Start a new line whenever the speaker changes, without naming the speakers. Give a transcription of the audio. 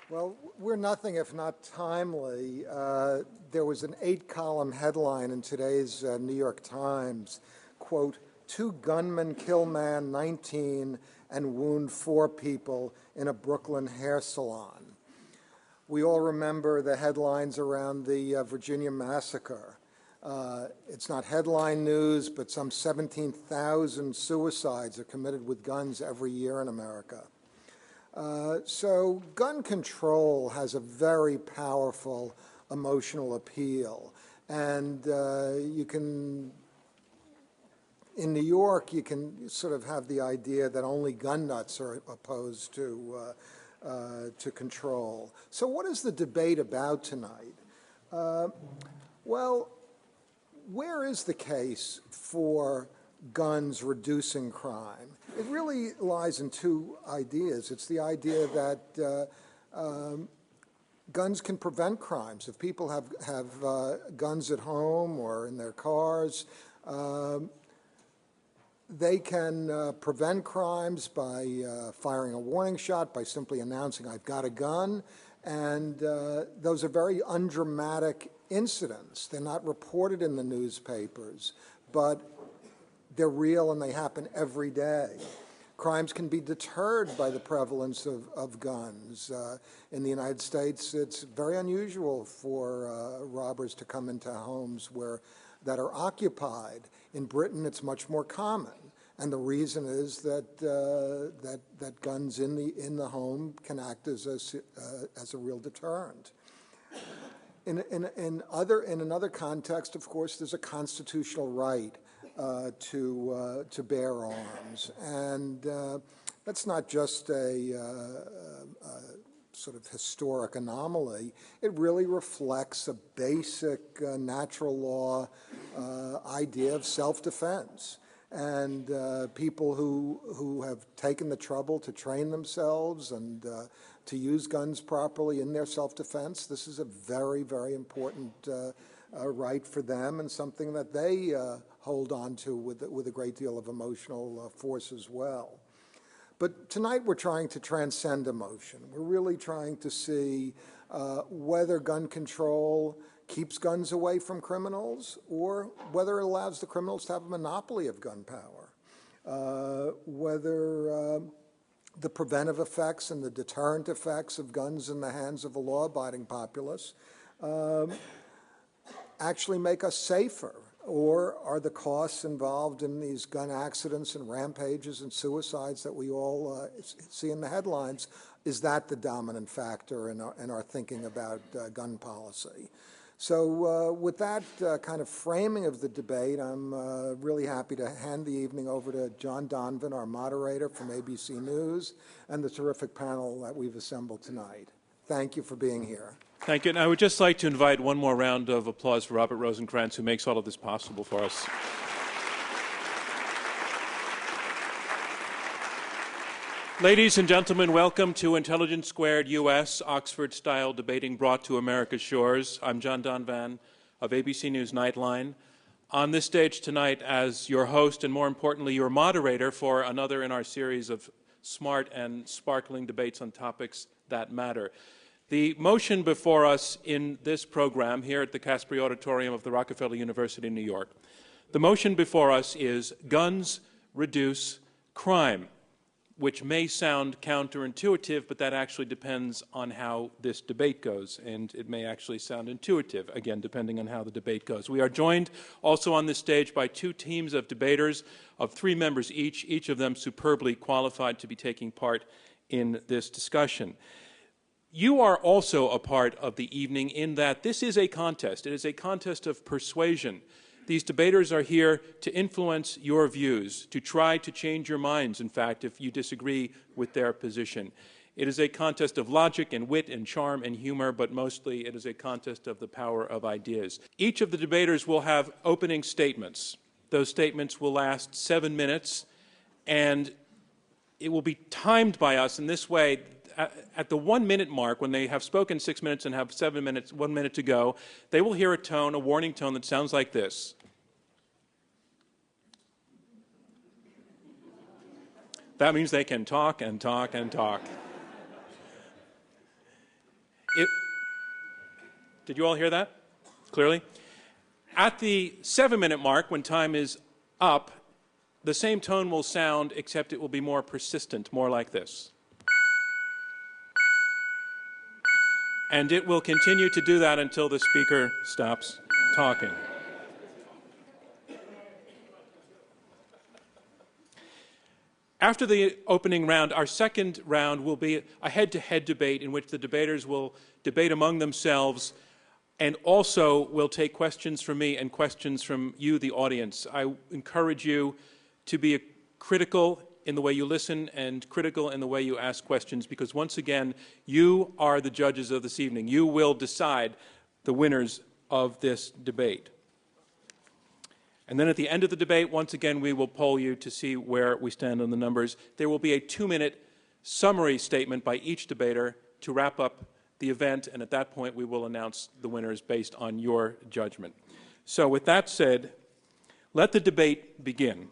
Well, we're nothing if not timely. There was an 8-column headline in today's New York Times, quote, 2 gunmen kill man 19 and wound 4 people in a Brooklyn hair salon. We all remember the headlines around the Virginia massacre. It's not headline news, but some 17,000 suicides are committed with guns every year in America. So gun control has a very powerful emotional appeal. And you can, in New York, you can sort of have the idea that only gun nuts are opposed to control. So what is the debate about tonight? Well, where is the case for guns reducing crime? It really lies in 2 ideas. It's the idea that guns can prevent crimes. If people have guns at home or in their cars, they can prevent crimes by firing a warning shot, by simply announcing, I've got a gun. And those are very undramatic incidents. They're not reported in the newspapers, but they're real and they happen every day. Crimes can be deterred by the prevalence of guns. In the United States, it's very unusual for robbers to come into homes that are occupied. In Britain, it's much more common. And the reason is that that guns in the home can act as a real deterrent. In another context, of course, there's a constitutional right to bear arms, and that's not just a sort of historic anomaly. It really reflects a basic natural law idea of self-defense. And people who have taken the trouble to train themselves and to use guns properly in their self-defense, this is a very, very important right for them and something that they hold on to with a great deal of emotional force as well. But tonight we're trying to transcend emotion. We're really trying to see whether gun control keeps guns away from criminals or whether it allows the criminals to have a monopoly of gun power, whether the preventive effects and the deterrent effects of guns in the hands of a law-abiding populace actually make us safer, or are the costs involved in these gun accidents and rampages and suicides that we all see in the headlines, is that the dominant factor in our thinking about gun policy? So with that kind of framing of the debate, I'm really happy to hand the evening over to John Donvan, our moderator from ABC News, and the terrific panel that we've assembled tonight. Thank you for being here.
Thank you. And I would just like to invite one more round of applause for Robert Rosencrantz, who makes all of this possible for us. Ladies and gentlemen, welcome to Intelligence Squared US, Oxford-style debating brought to America's shores. I'm John Donvan of ABC News Nightline. On this stage tonight as your host and, more importantly, your moderator for another in our series of smart and sparkling debates on topics that matter. The motion before us in this program here at the Caspery Auditorium of the Rockefeller University in New York, the motion before us is Guns Reduce Crime, which may sound counterintuitive, but that actually depends on how this debate goes, and it may actually sound intuitive, again, depending on how the debate goes. We are joined also on this stage by 2 teams of debaters of 3 members each of them superbly qualified to be taking part in this discussion. You are also a part of the evening in that this is a contest. It is a contest of persuasion. These debaters are here to influence your views, to try to change your minds, in fact, if you disagree with their position. It is a contest of logic and wit and charm and humor, but mostly it is a contest of the power of ideas. Each of the debaters will have opening statements. Those statements will last 7 minutes, and it will be timed by us in this way. At the 1-minute mark, when they have spoken 6 minutes and have 7 minutes, 1 minute to go, they will hear a tone, a warning tone that sounds like this. That means they can talk and talk and talk. Did you all hear that clearly? At the 7-minute mark, when time is up, the same tone will sound, except it will be more persistent, more like this. And it will continue to do that until the speaker stops talking. After the opening round, our second round will be a head-to-head debate in which the debaters will debate among themselves and also will take questions from me and questions from you, the audience. I encourage you to be critical in the way you listen and critical in the way you ask questions, because once again, you are the judges of this evening. You will decide the winners of this debate. And then at the end of the debate, once again, we will poll you to see where we stand on the numbers. There will be a 2-minute summary statement by each debater to wrap up the event, and at that point, we will announce the winners based on your judgment. So with that said, let the debate begin.